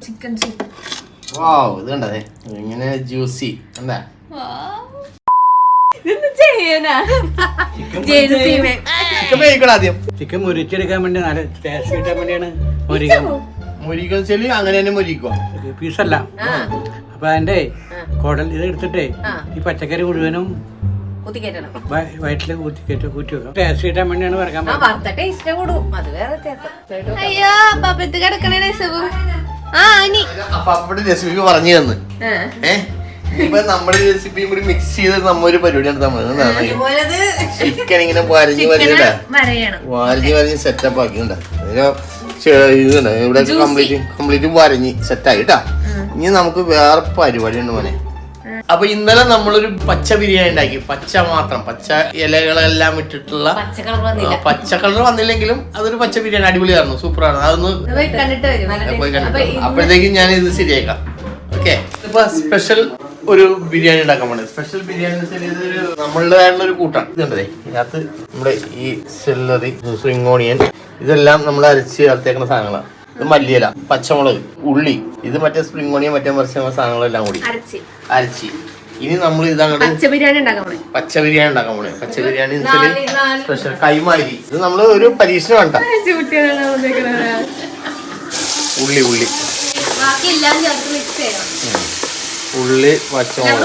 Chicken soup. വാവ്, ഇത് കണ്ടേ ഇങ്ങനെ ജ്യൂസി എന്താ ചിക്കൻ വേവിക്കണം ആദ്യം. ചിക്കൻ മുരിച്ചെടുക്കാൻ വേണ്ടി നല്ല ടേസ്റ്റ് കിട്ടാൻ വേണ്ടിയാണ് മുരിക്കണം ചെല്ലി അങ്ങനെ തന്നെ മുരിക്കുക. പീസല്ല. അപ്പൊ അതിന്റെ കുടൽ ഇത് എടുത്തിട്ടേ ഈ പച്ചക്കറി മുഴുവനും വയറ്റില് കൂറ്റി വെക്കാം. ടേസ്റ്റ് കിട്ടാൻ വേണ്ടിയാണ് വറക്കാൻ. അയ്യോ പപ്പത്ത് കിടക്കണേ അപ്പൊ അവിടെ റെസിപ്പി പറഞ്ഞു തന്ന് ഇപ്പൊ നമ്മുടെ റെസിപ്പിയും കൂടി മിക്സ് ചെയ്ത് നമ്മൊരു പരിപാടിയാണ് ചിക്കൻ ഇങ്ങനെ വരഞ്ഞ് വരഞ്ഞ് സെറ്റപ്പ് ആക്കിണ്ട ഇവിടെ കംപ്ലീറ്റ് വരഞ്ഞ് സെറ്റായിട്ടാ. ഇനി നമുക്ക് വേറെ പരിപാടി ഉണ്ട് മോനെ. അപ്പൊ ഇന്നലെ നമ്മളൊരു പച്ച ബിരിയാണി ഉണ്ടാക്കി. പച്ച മാത്രം, പച്ച ഇലകളെല്ലാം ഇട്ടിട്ടുള്ള പച്ച കളർ വന്നില്ലെങ്കിലും അതൊരു പച്ച ബിരിയാണി അടിപൊളിയായിരുന്നു, സൂപ്പറാണ്. അതൊന്ന് പോയി കണ്ടിട്ട് അപ്പോഴത്തേക്കും ഞാൻ ഇത് ശരിയാക്കാം. ഓക്കെ, ഇപ്പൊ സ്പെഷ്യൽ ഒരു ബിരിയാണി ഉണ്ടാക്കാൻ പോണേ. സ്പെഷ്യൽ ബിരിയാണി നമ്മളുടേതായിട്ടുള്ള ഒരു കൂട്ടാണ്. ഇതുണ്ടേ ഇതിനകത്ത് നമ്മുടെ ഈ സെല്ലറി, സ്പ്രിംഗ് ഓണിയൻ ഇതെല്ലാം നമ്മൾ അരച്ച് ചേർത്തേക്കുന്ന സാധനങ്ങളാണ്. ഇത് മല്ലിയില, പച്ചമുളക്, ഉള്ളി, ഇത് മറ്റേ സ്പ്രിംഗ് ഓണിയൻ മറ്റേ മറിച്ച സാധനങ്ങളെല്ലാം കൂടി അരച്ച് ഇനി നമ്മൾ ഇതങ്ങോട്ട് പച്ച ബിരിയാണി ഉണ്ടാക്കാൻ പോണേ. പച്ച ബിരിയാണി സ്പെഷ്യൽ കൈമാരി. ഇത് നമ്മള് ഒരു പരീക്ഷണം വേണ്ട. ഉള്ളി പച്ചമുളക്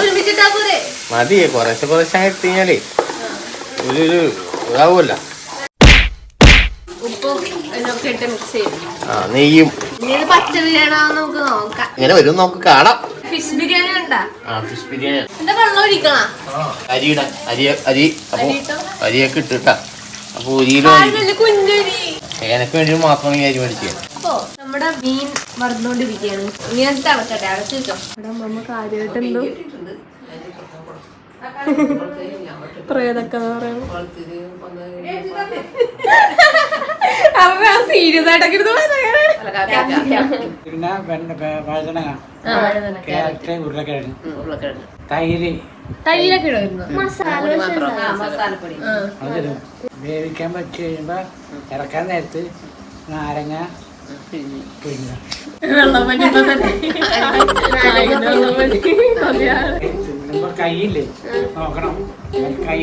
മതി, കുറേശ്ശെ ഇട്ടുകഴിഞ്ഞാലേ ഒരു ഇതാവൂല്ല. നെയ്യും ഇങ്ങനെ വരും, നമുക്ക് കാണാം. ഫിഷ് ബിരിയാണി ഫിഷ് ബിരിയാണി അരിയൊക്കെ ഇട്ടിട്ടാ. അപ്പൊ എനിക്ക് വേണ്ടി മാത്രം ഈ അരി മേടിക്കുക. നമ്മുടെ മീൻ മറന്നുകൊണ്ടിരിക്കുകയാണ്. ഞാൻ തിളക്കട്ടെ, അടച്ചു വെച്ചോ. ഇവിടെ കാര്യമായിട്ടെന്തോ പ്രേതൊക്കെ സീരിയസ് ആയിട്ടൊക്കെ പിന്നെ വഴുതനങ്ങ, ക്യാരറ്റ്, ഉരുളക്കിഴങ്ങ്, തൈരൊക്കെ ഇടുമായിരുന്നു. അതിടും. വേവിക്കാൻ പറ്റി കഴിയുമ്പോ ഇറക്കാൻ നേരത്ത് നാരങ്ങ കൈയില്ലേ നോക്കണം, കൈ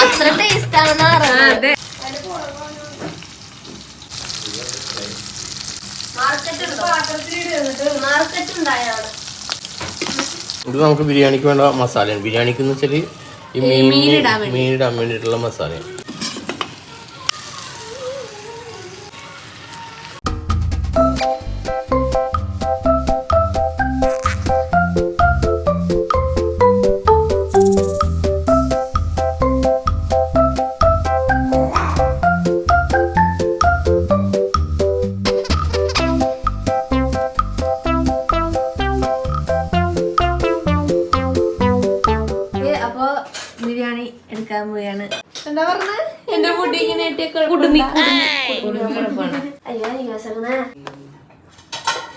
അത്ര ടേസ്റ്റ് ആണെന്ന് പറഞ്ഞത്. ഇത് നമുക്ക് ബിരിയാണിക്ക് വേണ്ട മസാലയാണ്. ബിരിയാണിക്ക് എന്ന് വെച്ചാൽ ഈ മീനിടാൻ വേണ്ടിയിട്ടുള്ള മസാലയാണ്. ബിരിയാണി എടുക്കാൻ പോയാണ്. എന്താ പറഞ്ഞ എന്റെ ഫുഡ് ഇങ്ങനെ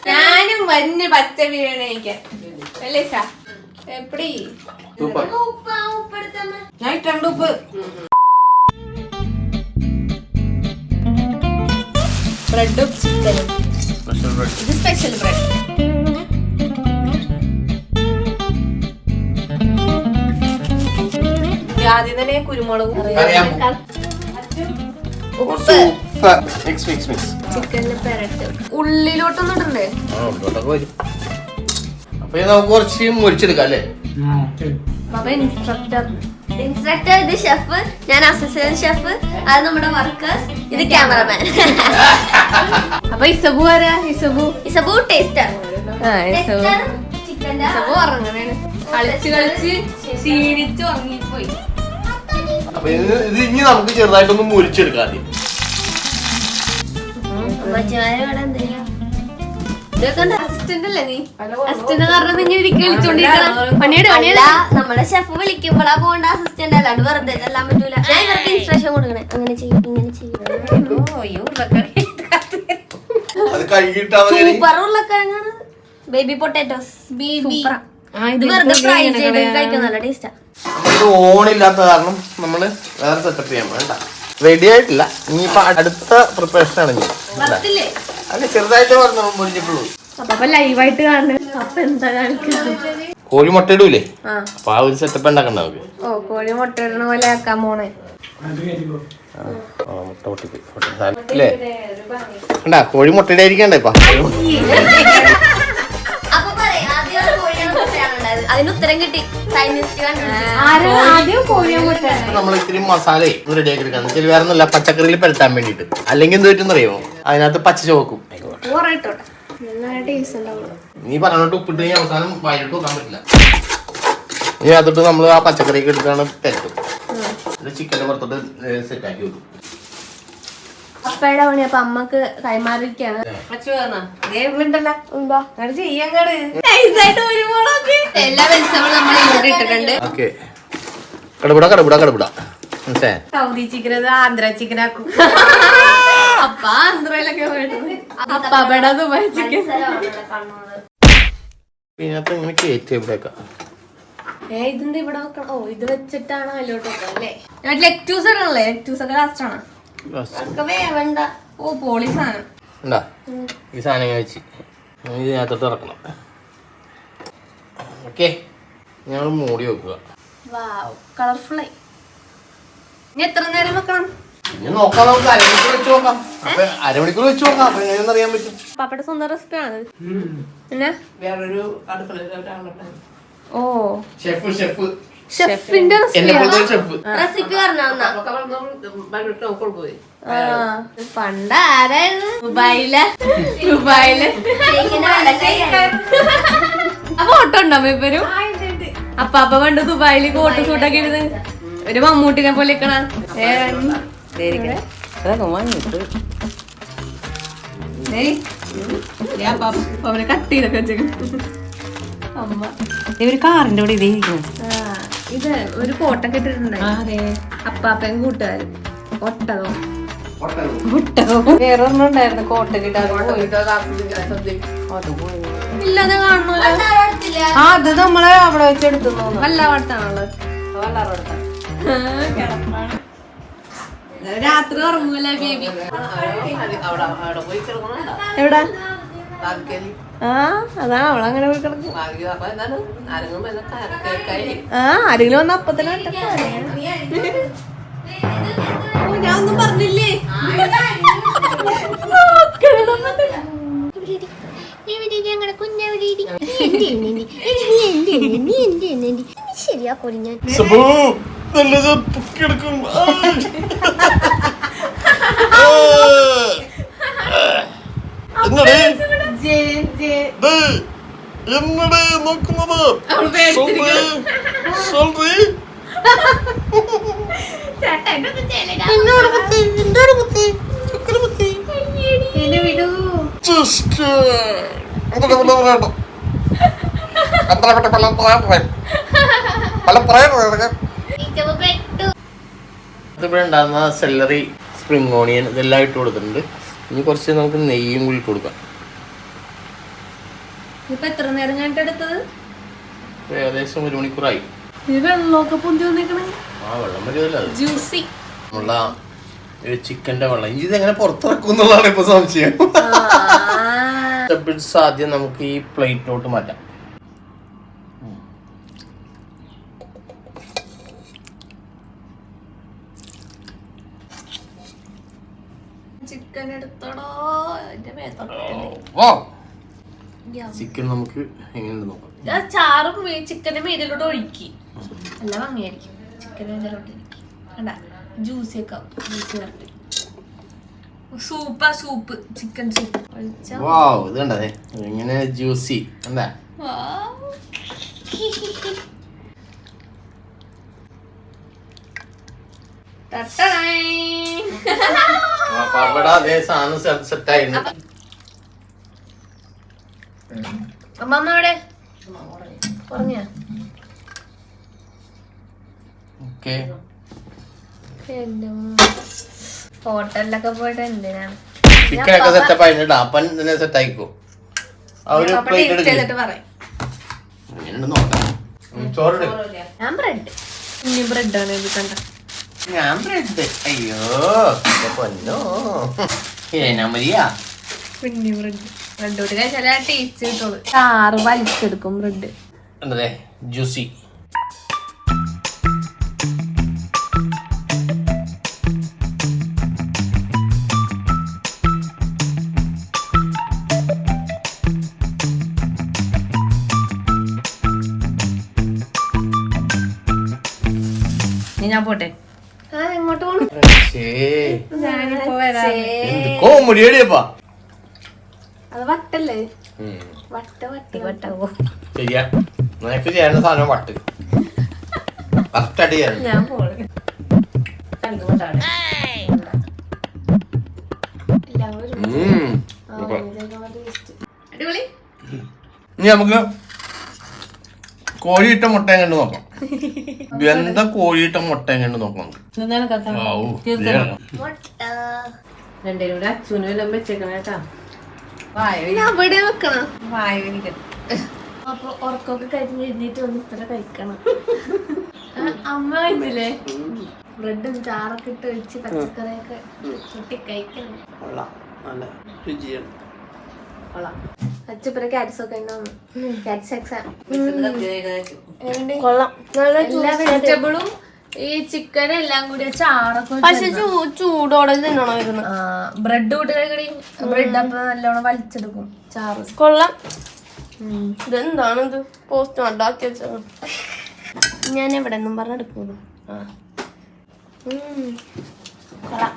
ഞാനും വന്ന് പച്ച ബിരിയാണി കഴിക്കാൻ അല്ലേ സാ? എപ്പടി ഞാൻ ഇട്ടുണ്ട് ഉപ്പ്. ബ്രെഡും ചിക്കനും. ഇത് സ്പെഷ്യൽ ബ്രെഡ്. ആദ്യം തന്നെ കുരുമുളക്, ഉപ്പ്, ചിക്കനിൽ പെരട്ട്. ഉള്ളിലോട്ടൊന്നും ഇടണ്ടേ? അപ്പൊ നമുക്ക് കുറച്ച് മുറിച്ചെടുക്കാം അല്ലേ? ഇൻസ്ട്രക്ടർ ഇത് ഷെഫ്, ഞാൻ അസിസ്റ്റന്റ് ഷെഫ്, അത് നമ്മുടെ വർക്കേഴ്സ്, ഇത് ക്യാമറമാൻ. അപ്പൊ ഇസബു ആരാ? ഇസബു ടേസ്റ്റർ. ഇസബു ഉറങ്ങണേ, കളിച്ച് ക്ഷീണിച്ച് ഉറങ്ങിപ്പോയി. അപ്പൊ ഇത് ഇനി നമുക്ക് ചെറുതായിട്ടൊന്ന് മുരിച്ചെടുക്കാം ആദ്യം. അസിസ്റ്റന്റ് അല്ലേ നീ? അസിസ്റ്റന്റ് കാരണം നിങ്ങൾ നമ്മുടെ ഷെഫ് വിളിക്കുമ്പോഴാ പോകേണ്ട അസിസ്റ്റന്റ് അല്ലാണ്ട് വെറുതെ എല്ലാം പറ്റൂല. ഞാൻ ഇവർക്ക് ഇൻസ്ട്രക്ഷൻ കൊടുക്കണേ, അങ്ങനെ ചെയ്യും ഇങ്ങനെ ചെയ്യും. സൂപ്പർ ഉരുളക്കിഴങ്ങാണ്. Baby potatoes. ഇത് വെറുതെ ഫ്രൈ ചെയ്ത് കഴിക്കാൻ നല്ല ടേസ്റ്റാ. നമുക്ക് ഓണില്ലാത്ത കാരണം നമ്മള് വേറെ സെറ്റപ്പ് ചെയ്യാൻ വേണ്ട. റെഡി ആയിട്ടില്ല, ഇനിയിപ്പൊ അടുത്ത പ്രിപ്പറേഷൻ ആണ്. അല്ല ചെറുതായിട്ട് പറഞ്ഞിട്ടുള്ളൂ. അപ്പൊ ലൈവായിട്ട് കാണുന്നത്. അപ്പൊ എന്താ കാണിക്കുന്നത്? കോഴി മുട്ട ഇടൂലേ, അപ്പൊ ആ ഒരു സെറ്റപ്പ് ഉണ്ടാക്കണ്ട നമുക്ക്. ഓ കോഴി മുട്ട ഇടണ പോലെ ആക്കാൻ പോണേ. മുട്ട പൊട്ടില്ലേ കണ്ടാ, കോഴി മുട്ടയുടെ ആയിരിക്കണ്ടേ ഇപ്പൊ. അതിന് ഉത്തരം കിട്ടി. നമ്മൾ ഇത്തിരി മസാല റെഡി ആക്കി എടുക്കാം. വേറെ ഒന്നുമില്ല, പച്ചക്കറിയിൽ പെരട്ടാൻ വേണ്ടിട്ട്. അല്ലെങ്കിൽ എന്ത് പറ്റും അറിയുമോ, അതിനകത്ത് പച്ച ചോക്കും. നീ പറഞ്ഞിട്ട് ഉപ്പിട്ട് കഴിഞ്ഞാൽ അവസാനം വയലിട്ട് വെക്കാൻ പറ്റില്ല. ഇനി അതിട്ട് നമ്മൾ ആ പച്ചക്കറിയൊക്കെ എടുത്താണ് പെരട്ടും. ചിക്കന്റെ പുറത്തോട്ട് സെറ്റ് ആക്കി വെക്കും. അപ്പയുടെ പണി അപ്പൊ അമ്മക്ക് കൈമാറിയിരിക്കാണ്. എല്ലാ വെജിറ്റബിളും നമ്മൾ ഇവിടെ ഇട്ടിട്ടുണ്ട്. സൗദി ചിക്കൻ ആന്ധ്ര ചിക്കൻ ആക്കും. അപ്പ ആന്ധ്രയിലൊക്കെ പോയിട്ട് അപ്പയുടെ ദുബായ് ചിക്കൻ. ഇതിനകത്ത് ഇങ്ങനെ കയറ്റി ഇവിടെയൊക്കെ ഇതെന്താ ഇവിടെ വെക്കണം? ഓ ഇത് വെച്ചിട്ടാണ് അതിലോട്ട് വെക്കാം അല്ലേ? ലെക്ടൂസ് ഇടണല്ലേ? ലെക്ടൂസ് ഒക്കെ ലാസ്റ്റ് ആണ്. വേണ്ട. ഓ പോളി സാധനം. ഈ സാധനം കഴിച്ച് ഇതിനകത്തോട്ട് ഇറക്കണം. ഓക്കെ, ഞങ്ങൾ മൂടി വെക്കുക. കളർഫുള്ളായി. ഇനി എത്ര നേരം വെക്കണം? ഇനി നോക്കാം, നമുക്ക് അരമണിക്കൂർ വെച്ച് നോക്കാം. അരമണിക്കൂർ വെച്ച് നോക്കാം, അപ്പൊ എങ്ങനെയെന്ന് അറിയാൻ പറ്റും. പാപ്പയുടെ സ്വന്തം റെസിപ്പി ആണ്. പിന്നെ വേറൊരു അടുക്കള. ഓ ഷെഫ് ഷെഫിന്റെ റെസിപ്പി പണ്ട് ആരായിരുന്നു ദുബായില് അപ്പൊ ഓട്ടോ ഉണ്ടോ ഇവരും? അപ്പൊ പണ്ട് ദുബായില് കോട്ട് സൂട്ടൊക്കെ ഇടുന്നത് ഒരു മമ്മൂട്ടിനെ പോലെ നിക്കണ. അവരെ കട്ട് ചെയ്തൊക്കെ വെച്ചേക്കും അമ്മ. ഒരു കാറിന്റെ കൂടെ ഇതേ ഇത് ഒരു കോട്ടൊക്കെ ഇട്ടിട്ടുണ്ടായി. അപ്പാപ്പയും കൂട്ടുകാരും ഒട്ടകവും വേറൊരെണ്ണം ഉണ്ടായിരുന്നു കോട്ട കിട്ടാതെ ഇല്ലാതെ കാണണല്ലോ. അത് നമ്മള് അവിടെ വെച്ചെടുത്തു വല്ലാവടത്താണുള്ളത്. രാത്രി ഉറങ്ങൂല ബേബി. എവിടെ? അതാണ് അവളങ്ങനെ പോയി കിടക്കും. ആരെങ്കിലും വന്ന അപ്പൊ തന്നെ ഞാൻ ഒന്നും പറഞ്ഞില്ലേ. ശരിയാക്കോളി ഞാൻ. ഇതിവിടെ ഉണ്ടാകുന്ന സെല്ലറി, സ്പ്രിംഗ് ഓണിയൻ ഇതെല്ലാം ഇട്ട് കൊടുത്തിട്ടുണ്ട്. ഇനി കുറച്ച് നമുക്ക് നെയ്യും കൂടി ഇട്ട് കൊടുക്കാം. ഇപ്പൊ എത്ര നേരം കഴിഞ്ഞിട്ട് എടുത്തത്? ഏകദേശം 1 മണിക്കൂറായി. വെള്ളമൊക്കെ പൊന്തി വന്നേക്കണേ. ആ വെള്ളം വരുമല്ലോ, ജ്യൂസി ഉള്ള ചിക്കന്റെ വെള്ളം. ഇതെങ്ങനെ പുറത്തിറക്കും എന്നുള്ളതാണ് ഇപ്പൊ സംശയം. ആദ്യം നമുക്ക് ഈ പ്ലേറ്റിലോട്ട് മാറ്റാം. ചിക്കൻ എടുത്തടോ. ചിക്കൻ നമുക്ക് എങ്ങനെ നോക്കാം. ചാറും ചിക്കന്റെ മേതിലോട്ട് ഒഴുക്കി നല്ല ഭംഗിയായിരിക്കും. ചിക്കൻ മേതിലോട്ട് ഒഴുക്കി കണ്ട ജ്യൂസി ഒക്കെ ജ്യൂസി വരട്ടി സൂപ്പ് ചിക്കൻ സൂപ്പ് ഇത് കണ്ടേ ഇങ്ങനെ ജ്യൂസി എന്താ. അതേ സാധനം സെറ്റായിരുന്നു. അമ്മ എവിടെ പറഞ്ഞ? ഹോട്ടലിലൊക്കെ പോയിട്ട് എന്തിനാണ് ചിക്കനൊക്കെ സെറ്റപ്പ് ആയിട്ടാ. അപ്പൻ തന്നെ സെറ്റ് ആയിക്കോ. പറയും. നോക്കാം. ചോറിട്. ഞാൻ ബ്രെഡ്. ഇനി ബ്രെഡാണ് ഇത് കണ്ട. ഞാൻ ബ്രെഡ്. അയ്യോ എന്റെ പൊന്നോ. മതിയാ കുഞ്ഞി ബ്രെഡ്. ബ്രെഡ് കൂടി കഴിച്ചാൽ ടേസ്റ്റ് കിട്ടുള്ളൂ. ചാറ് വലിച്ചെടുക്കും ബ്രെഡ്. അതെ ജ്യൂസി. ഞാൻ പോട്ടെ. എങ്ങോട്ട് പോകണം? ഞാനിപ്പോ വരാം. കോമഡിയടിയപ്പാ. അത് വട്ടല്ലേ? വട്ടാവോ? ശരിയാ, നിനക്ക് ചെയ്യാനുള്ള സാധനം വട്ട്. കറക്റ്റായിട്ട് ചെയ്യാൻ. ഞാൻ പോണേ. അടിപൊളി. ഇനി നമുക്ക് കോഴിയിട്ട മുട്ട എങ്ങനെ നോക്കാം. വെന്ത കോഴിയിട്ട മുട്ട എങ്ങനെ നോക്കാം. രണ്ടേരും കൂടെ അച്ഛനും എല്ലാം വെച്ചേക്കണം കേട്ടാ. അവിടെ വെക്കണം. വായ വേനിക്കണം. അപ്പൊ ഉറക്കൊക്കെ കഴിഞ്ഞ് എഴുന്നേറ്റ് വന്ന് ഇത്ര കഴിക്കണം. അമ്മ കഴിച്ചില്ലേ? ബ്രെഡും ചാറൊക്കെ ഇട്ട് ഒഴിച്ച് പച്ചക്കറിയൊക്കെ കൂട്ടി കഴിക്കണം. അച്ഛപ്പുറ ക്യാറ്റ്സ് ഒക്കെ ഉണ്ടാവും. ക്യാറ്റ്സ് എക്സാം കൊള്ളാം. എല്ലാ വെജിറ്റബിളും ഈ ചിക്കൻ എല്ലാം കൂടി ചാറൊക്കെ. പക്ഷെ ചൂടോടെ തിന്നണമായിരുന്നു. ബ്രെഡ് കൂട്ടി കഴിക്കണി. ബ്രെഡ് അപ്പൊ നല്ലോണം വലിച്ചെടുക്കും ചാറ്. കൊള്ളാം. ഇതെന്താണ് ഇത്? പോസ്റ്റ് ഉണ്ടാക്കി വെച്ചത്. ഞാൻ എവിടെ നിന്നും പറഞ്ഞെടുക്കുന്നു. കൊള്ളാം,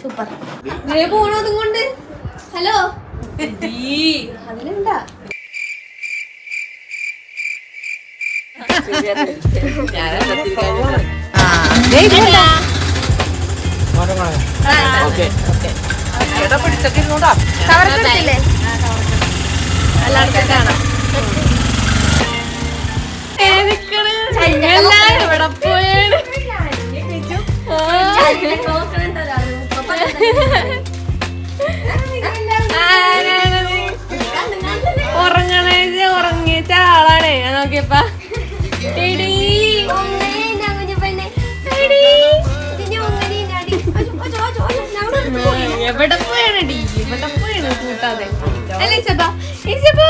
സൂപ്പർ. പോണതും കൊണ്ട്. ഹലോ അതിലെന്താ? എല്ലായിടത്തും കാണാം. ഇവിടെ പോയാണ് ഉറങ്ങിയ ആളാണേ. ഞാൻ നോക്കിയപ്പ എവിടെ പോയാണടി? എവിടെ പോയാണ് കൂട്ടാതെ? അല്ലേ ഈസപ്പ? ഈസപ്പ